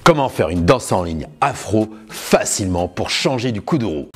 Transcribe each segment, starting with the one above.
Comment faire une danse en ligne afro facilement pour changer du coup de roue?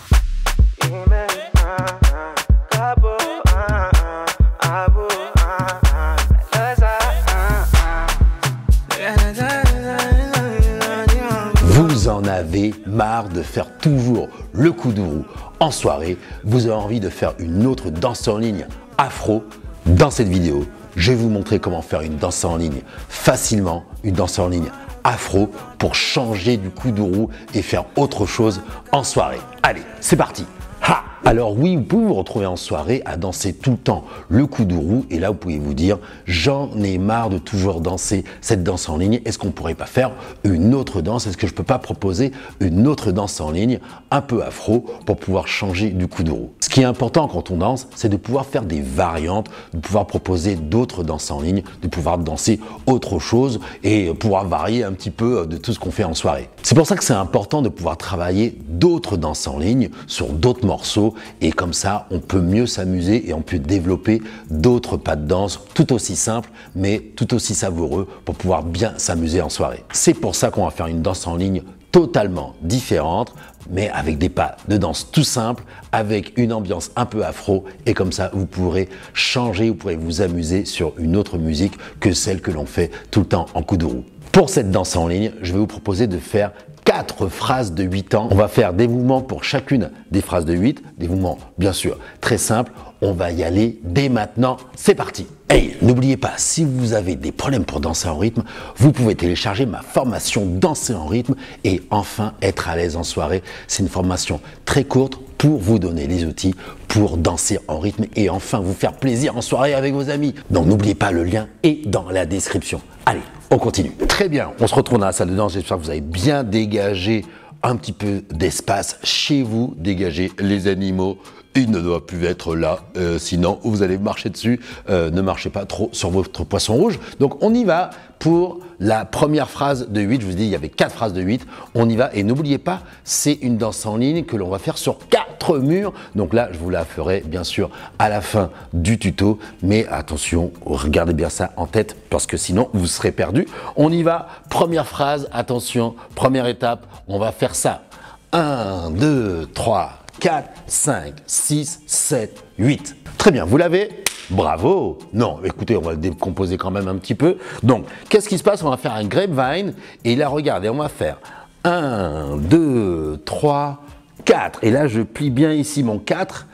Vous en avez marre de faire toujours le coup de roue en soirée, vous avez envie de faire une autre danse en ligne afro. Dans cette vidéo, je vais vous montrer comment faire une danse en ligne facilement, une danse en ligne afro pour changer du coup de roue et faire autre chose en soirée. Allez, c'est parti! Ha! Alors oui, vous pouvez vous retrouver en soirée à danser tout le temps le coup de roue et là vous pouvez vous dire j'en ai marre de toujours danser cette danse en ligne, est-ce qu'on pourrait pas faire une autre danse? Est-ce que je peux pas proposer une autre danse en ligne un peu afro pour pouvoir changer du coup de roue? Ce qui est important quand on danse, c'est de pouvoir faire des variantes, de pouvoir proposer d'autres danses en ligne, de pouvoir danser autre chose et pouvoir varier un petit peu de tout ce qu'on fait en soirée. C'est pour ça que c'est important de pouvoir travailler d'autres danses en ligne sur d'autres morceaux et comme ça on peut mieux s'amuser et on peut développer d'autres pas de danse tout aussi simples mais tout aussi savoureux pour pouvoir bien s'amuser en soirée. C'est pour ça qu'on va faire une danse en ligne totalement différente mais avec des pas de danse tout simples, avec une ambiance un peu afro et comme ça vous pourrez changer, vous pourrez vous amuser sur une autre musique que celle que l'on fait tout le temps en coup de roue. Pour cette danse en ligne, je vais vous proposer de faire 4 phrases de 8 temps. On va faire des mouvements pour chacune des phrases de 8, des mouvements bien sûr très simples. On va y aller dès maintenant, c'est parti! Hey, n'oubliez pas, si vous avez des problèmes pour danser en rythme, vous pouvez télécharger ma formation Danser en rythme et enfin être à l'aise en soirée. C'est une formation très courte pour vous donner les outils pour danser en rythme et enfin vous faire plaisir en soirée avec vos amis. Donc n'oubliez pas, le lien est dans la description. Allez, on continue. Très bien, on se retrouve dans la salle de danse. J'espère que vous avez bien dégagé un petit peu d'espace chez vous, dégagez les animaux. Il ne doit plus être là, sinon vous allez marcher dessus. Ne marchez pas trop sur votre poisson rouge. Donc on y va pour la première phrase de 8. Je vous dis, il y avait 4 phrases de 8. On y va et n'oubliez pas, c'est une danse en ligne que l'on va faire sur 4 murs. Donc là, je vous la ferai bien sûr à la fin du tuto. Mais attention, regardez bien ça en tête parce que sinon vous serez perdu. On y va, première phrase, attention, première étape, on va faire ça. 1, 2, 3, 4, 5, 6, 7, 8. Très bien, vous l'avez? Bravo! Non, écoutez, on va le décomposer quand même un petit peu. Donc, qu'est-ce qui se passe? On va faire un grapevine et là, regardez, on va faire 1, 2, 3, 4. Et là, je plie bien ici mon 4.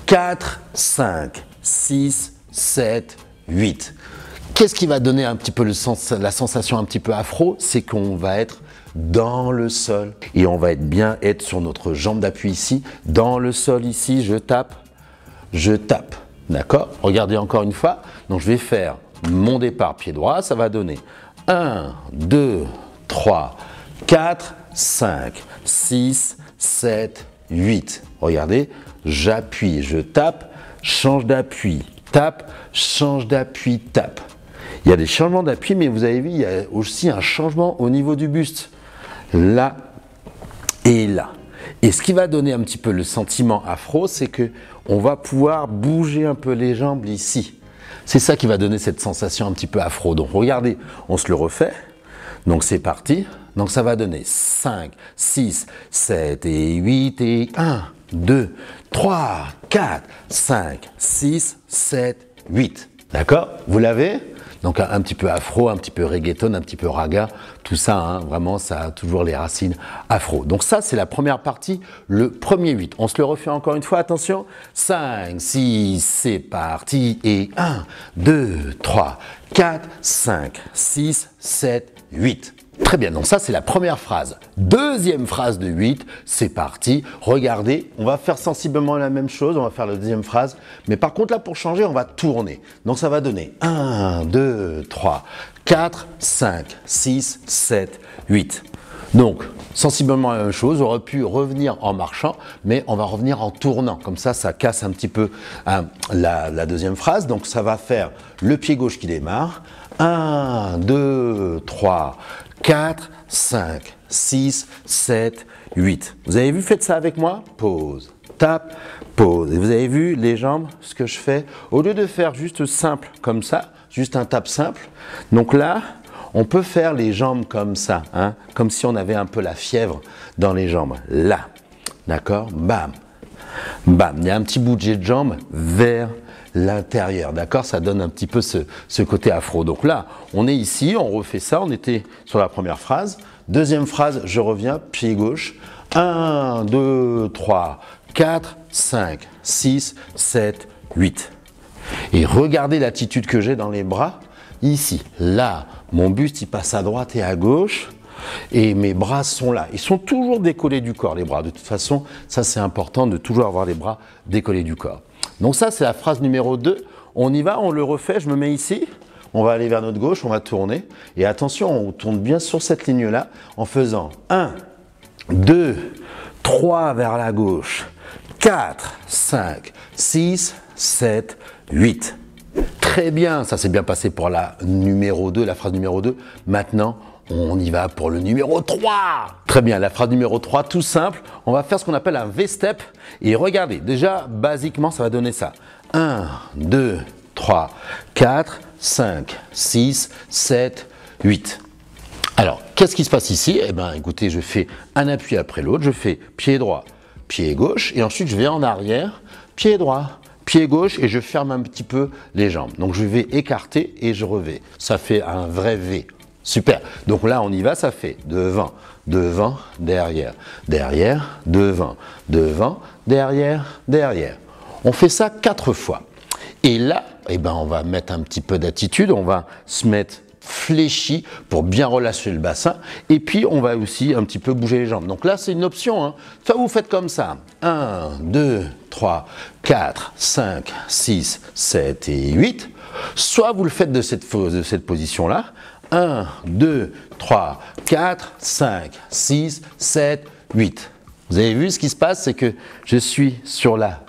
4, 5, 6, 7, 8. Qu'est-ce qui va donner un petit peu la sensation un petit peu afro? C'est qu'on va être dans le sol et on va être sur notre jambe d'appui ici, dans le sol ici, je tape, d'accord? Regardez encore une fois, donc je vais faire mon départ pied droit, ça va donner 1, 2, 3, 4, 5, 6, 7, 8. Regardez, j'appuie, je tape, change d'appui, tape, change d'appui, tape. Il y a des changements d'appui, mais vous avez vu, il y a aussi un changement au niveau du buste. Là et là. Et ce qui va donner un petit peu le sentiment afro, c'est que on va pouvoir bouger un peu les jambes ici. C'est ça qui va donner cette sensation un petit peu afro. Donc regardez, on se le refait. Donc c'est parti. Donc ça va donner 5, 6, 7 et 8 et 1, 2, 3, 4, 5, 6, 7, 8. D'accord? Vous l'avez? Donc un petit peu afro, un petit peu reggaeton, un petit peu raga, tout ça, hein, vraiment, ça a toujours les racines afro. Donc ça, c'est la première partie, le premier 8. On se le refait encore une fois, attention. 5, 6, c'est parti. Et 1, 2, 3, 4, 5, 6, 7, 8. Très bien, donc ça c'est la première phrase. Deuxième phrase de 8, c'est parti. Regardez, on va faire sensiblement la même chose, on va faire la deuxième phrase. Mais par contre là, pour changer, on va tourner. Donc ça va donner 1, 2, 3, 4, 5, 6, 7, 8. Donc, sensiblement la même chose, on aurait pu revenir en marchant, mais on va revenir en tournant. Comme ça casse un petit peu la deuxième phrase. Donc ça va faire le pied gauche qui démarre. 1, 2, 3, 4, 5, 6, 7, 8. Vous avez vu, faites ça avec moi. Pause, tape, pause. Et vous avez vu les jambes, ce que je fais. Au lieu de faire juste simple comme ça, juste un tape simple, donc là, On peut faire les jambes comme ça, hein, comme si on avait un peu la fièvre dans les jambes. Là, d'accord? Bam, bam. Il y a un petit bouger de jambe vers l'intérieur, d'accord? Ça donne un petit peu ce côté afro. Donc là, on est ici, on refait ça. On était sur la première phrase. Deuxième phrase, je reviens, pied gauche. 1, 2, 3, 4, 5, 6, 7, 8. Et regardez l'attitude que j'ai dans les bras. Ici, là, mon buste, il passe à droite et à gauche. Et mes bras sont là. Ils sont toujours décollés du corps, les bras. De toute façon, ça, c'est important de toujours avoir les bras décollés du corps. Donc ça, c'est la phrase numéro 2. On y va, on le refait. Je me mets ici. On va aller vers notre gauche, on va tourner. Et attention, on tourne bien sur cette ligne-là en faisant 1, 2, 3 vers la gauche, 4, 5, 6, 7, 8. Très bien, ça s'est bien passé pour la numéro 2, la phrase numéro 2. Maintenant, on y va pour le numéro 3. Très bien, la phrase numéro 3, tout simple. On va faire ce qu'on appelle un V-step. Et regardez, déjà, basiquement, ça va donner ça. 1, 2, 3, 4, 5, 6, 7, 8. Alors, qu'est-ce qui se passe ici? Eh bien, écoutez, je fais un appui après l'autre. Je fais pied droit, pied gauche. Et ensuite, je vais en arrière, pied droit, pied gauche. Et je ferme un petit peu les jambes. Donc, je vais écarter et je revais. Ça fait un vrai V. Super. Donc là, on y va. Ça fait devant, devant, derrière, derrière, devant, devant, derrière, derrière. On fait ça 4 fois. Et là, eh ben, on va mettre un petit peu d'attitude. On va se mettre fléchi pour bien relâcher le bassin. Et puis, on va aussi un petit peu bouger les jambes. Donc là, c'est une option, hein. Soit vous faites comme ça. 1, 2, 3, 4, 5, 6, 7 et 8. Soit vous le faites de cette position-là. 1, 2, 3, 4, 5, 6, 7, 8. Vous avez vu ce qui se passe? C'est que je suis sur la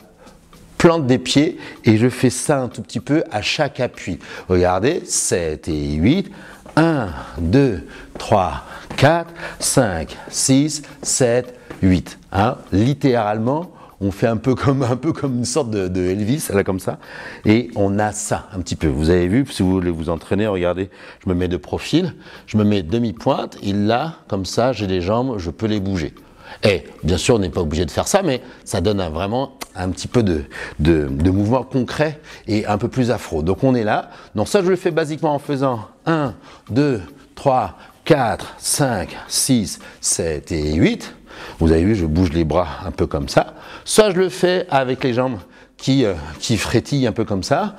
plante des pieds et je fais ça un tout petit peu à chaque appui. Regardez, 7 et 8, 1, 2, 3, 4, 5, 6, 7, 8. Hein? Littéralement, on fait un peu comme une sorte de Elvis, là comme ça, et on a ça un petit peu. Vous avez vu, si vous voulez vous entraîner, regardez, je me mets de profil, je me mets demi-pointe, et là, comme ça, j'ai les jambes, je peux les bouger. Et bien sûr, on n'est pas obligé de faire ça, mais ça donne vraiment un petit peu de mouvement concret et un peu plus afro. Donc on est là. Donc ça, je le fais basiquement en faisant 1, 2, 3, 4, 5, 6, 7 et 8. Vous avez vu, je bouge les bras un peu comme ça. Soit je le fais avec les jambes qui frétillent un peu comme ça.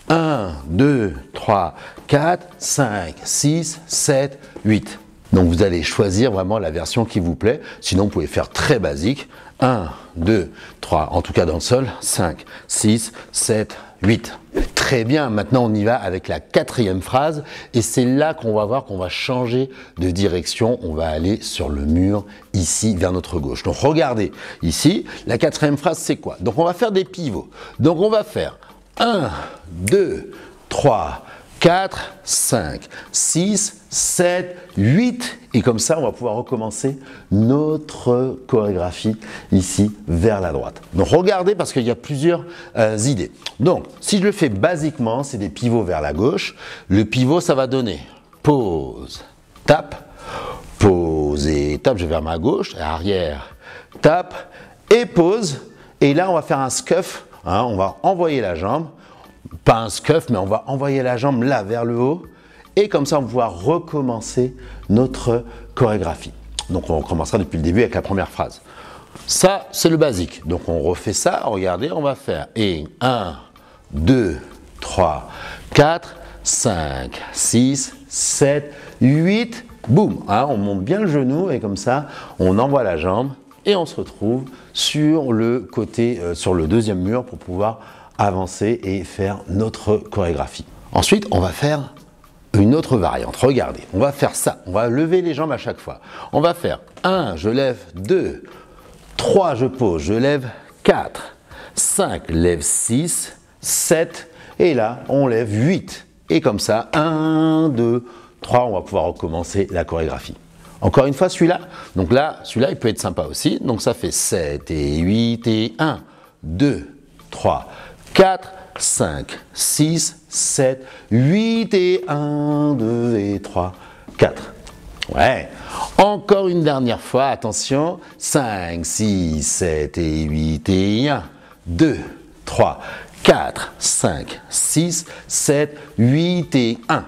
1, 2, 3, 4, 5, 6, 7, 8. Donc vous allez choisir vraiment la version qui vous plaît. Sinon, vous pouvez faire très basique. 1, 2, 3, en tout cas dans le sol. 5, 6, 7, 8. Très bien, maintenant on y va avec la 4e phrase. Et c'est là qu'on va voir qu'on va changer de direction. On va aller sur le mur ici vers notre gauche. Donc regardez ici, la 4e phrase c'est quoi? Donc on va faire des pivots. Donc on va faire 1, 2, 3, 4, 5, 6, 7, 8. Et comme ça, on va pouvoir recommencer notre chorégraphie ici vers la droite. Donc regardez parce qu'il y a plusieurs idées. Donc si je le fais basiquement, c'est des pivots vers la gauche. Le pivot, ça va donner pause, tape, pause et tape, je vais vers ma gauche, arrière, tape et pause. Et là, on va faire un scuff, hein, on va envoyer la jambe. Pas un scuff, mais on va envoyer la jambe là vers le haut. Et comme ça, on va pouvoir recommencer notre chorégraphie. Donc, on recommencera depuis le début avec la première phrase. Ça, c'est le basique. Donc, on refait ça. Regardez, on va faire 1, 2, 3, 4, 5, 6, 7, 8. Boum, hein, on monte bien le genou et comme ça, on envoie la jambe et on se retrouve sur le côté, sur le deuxième mur pour pouvoir avancer et faire notre chorégraphie. Ensuite, on va faire une autre variante. Regardez, on va faire ça. On va lever les jambes à chaque fois. On va faire 1, je lève 2, 3, je pose, je lève 4, 5, lève 6, 7, et là, on lève 8. Et comme ça, 1, 2, 3, on va pouvoir recommencer la chorégraphie. Encore une fois, celui-là. Donc là, celui-là, il peut être sympa aussi. Donc ça fait 7 et 8 et 1, 2, 3, 4, 5, 6, 7, 8 et 1, 2 et 3, 4. Ouais. Encore une dernière fois, attention. 5, 6, 7 et 8 et 1. 2, 3, 4, 5, 6, 7, 8 et 1.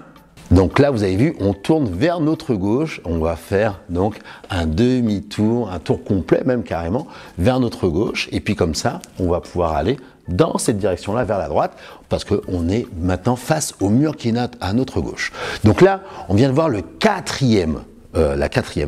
Donc là, vous avez vu, on tourne vers notre gauche. On va faire donc un demi-tour, un tour complet même carrément, vers notre gauche. Et puis comme ça, on va pouvoir aller dans cette direction-là, vers la droite, parce qu'on est maintenant face au mur qui est à notre gauche. Donc là, on vient de voir la quatrième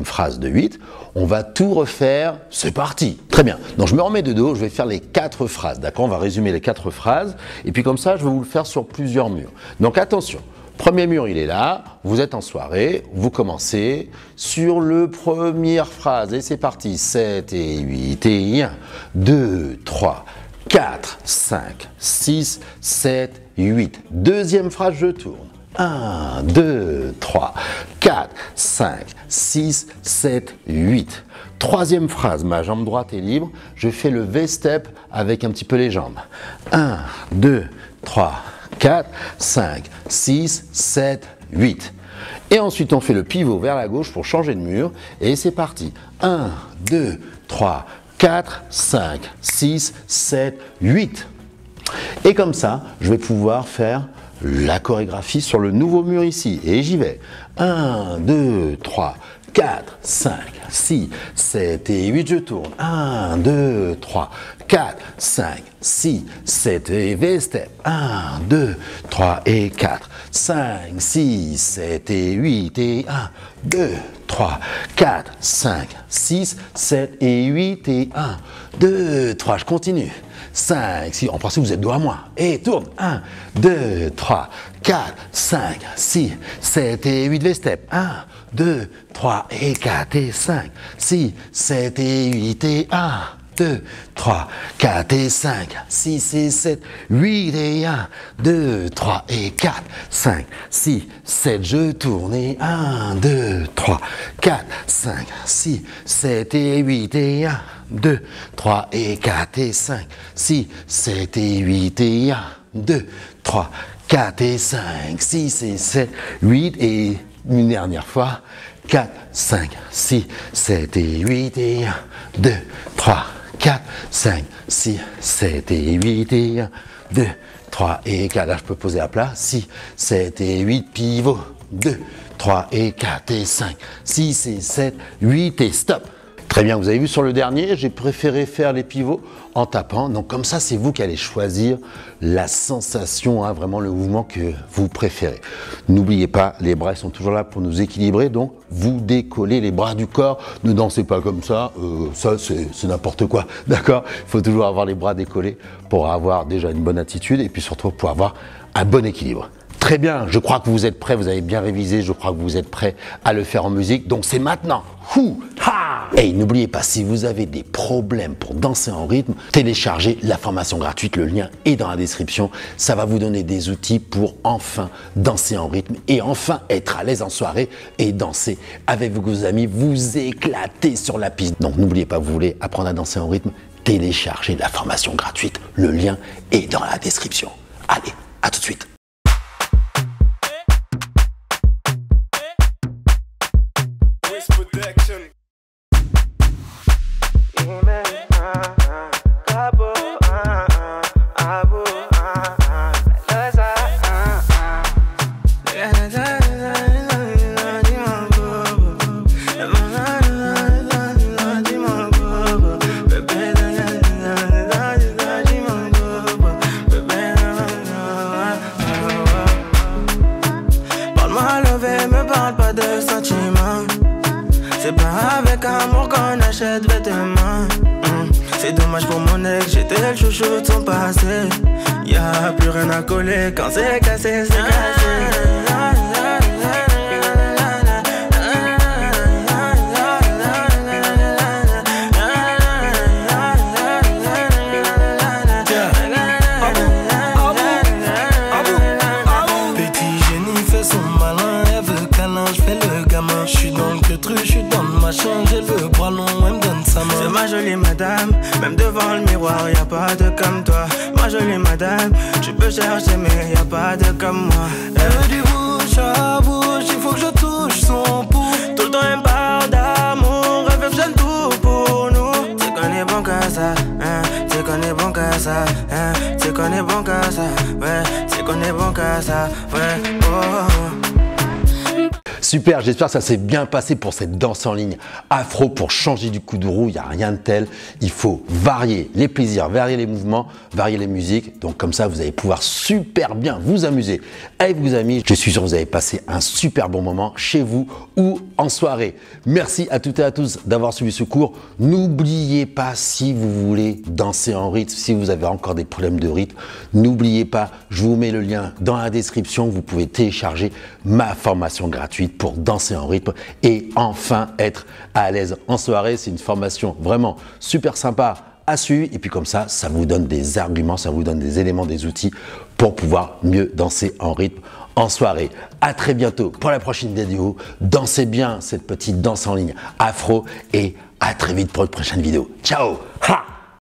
phrase de 8. On va tout refaire, c'est parti. Très bien, donc je me remets de dos, je vais faire les 4 phrases, d'accord? On va résumer les 4 phrases, et puis comme ça, je vais vous le faire sur plusieurs murs. Donc attention. Premier mur, il est là, vous êtes en soirée, vous commencez sur le première phrase, et c'est parti, 7 et 8 et 1, 2, 3, 4, 5, 6, 7, 8. Deuxième phrase, je tourne, 1, 2, 3, 4, 5, 6, 7, 8. Troisième phrase, ma jambe droite est libre, je fais le V-step avec un petit peu les jambes, 1, 2, 3, 4, 5, 6, 7, 8. Et ensuite, on fait le pivot vers la gauche pour changer de mur. Et c'est parti. 1, 2, 3, 4, 5, 6, 7, 8. Et comme ça, je vais pouvoir faire la chorégraphie sur le nouveau mur ici. Et j'y vais. 1, 2, 3, 4, 5, 6, 7 et 8, je tourne. 1, 2, 3, 4, 5, 6, 7 et V-step. 1, 2, 3 et 4, 5, 6, 7 et 8 et 1, 2, 3, 4, 5, 6, 7 et 8 et 1, 2, 3, je continue. 5, 6, en principe vous êtes dos à moi. Et tourne. 1, 2, 3, 4, 5, 6, 7 et 8 V-step. 1, 2, 3 et 4 et 5, 6, 7 et 8 et 1, 2, 3, 4 et 5, 6 et 7, 8 et 1, 2, 3 et 4, 5, 6, 7, je tourne et 1, 2, 3, 4, 5, 6, 7 et 8 et 1, 2, 3 et 4 et 5, 6, 7 et 8 et 1, 2, 3, 4 et 5, 6 et 7, 8 et une dernière fois, 4, 5, 6, 7 et 8 et 1, 2, 3, 4, 5, 6, 7 et 8 et 1, 2, 3 et 4, là je peux poser à plat, 6, 7 et 8, pivot, 2, 3 et 4 et 5, 6 et 7, 8 et stop. Très bien, vous avez vu sur le dernier, j'ai préféré faire les pivots en tapant. Donc comme ça, c'est vous qui allez choisir la sensation, hein, vraiment le mouvement que vous préférez. N'oubliez pas, les bras sont toujours là pour nous équilibrer. Donc vous décollez les bras du corps. Ne dansez pas comme ça, ça c'est n'importe quoi. D'accord? Il faut toujours avoir les bras décollés pour avoir déjà une bonne attitude et puis surtout pour avoir un bon équilibre. Très bien, je crois que vous êtes prêts, vous avez bien révisé, je crois que vous êtes prêts à le faire en musique. Donc c'est maintenant. Et n'oubliez pas, si vous avez des problèmes pour danser en rythme, téléchargez la formation gratuite, le lien est dans la description. Ça va vous donner des outils pour enfin danser en rythme et enfin être à l'aise en soirée et danser avec vos amis, vous éclater sur la piste. Donc n'oubliez pas, vous voulez apprendre à danser en rythme, téléchargez la formation gratuite, le lien est dans la description. Allez, à tout de suite. C'est pas avec amour qu'on achète vêtements. C'est dommage pour mon ex, j'étais le chouchou de son passé. Y'a plus rien à coller, quand c'est cassé, c'est cassé. J'ai le bras long, elle me donne sa main. C'est ma jolie madame, même devant le miroir, y'a pas de comme toi. Ma jolie madame, tu peux chercher mais y'a pas de comme moi. Elle veut du bouche à bouche, il faut que je touche son pouls. Tout le temps elle me parle d'amour, elle veut que j'aime tout pour nous. C'est qu'on est bon qu'à ça, hein, c'est qu'on est bon qu'à ça, hein, c'est qu'on est bon qu'à ça, ouais, c'est qu'on est bon qu'à ça, ouais, oh. Super, j'espère que ça s'est bien passé pour cette danse en ligne afro. Pour changer du kuduro, il n'y a rien de tel. Il faut varier les plaisirs, varier les mouvements, varier les musiques. Donc comme ça, vous allez pouvoir super bien vous amuser avec vos amis. Je suis sûr que vous avez passé un super bon moment chez vous ou en soirée. Merci à toutes et à tous d'avoir suivi ce cours. N'oubliez pas, si vous voulez danser en rythme, si vous avez encore des problèmes de rythme, n'oubliez pas, je vous mets le lien dans la description. Vous pouvez télécharger ma formation gratuite pour danser en rythme et enfin être à l'aise en soirée. C'est une formation vraiment super sympa à suivre et puis comme ça, ça vous donne des arguments, ça vous donne des éléments, des outils pour pouvoir mieux danser en rythme en soirée. À très bientôt pour la prochaine vidéo. Dansez bien cette petite danse en ligne afro et à très vite pour une prochaine vidéo. Ciao! Ha!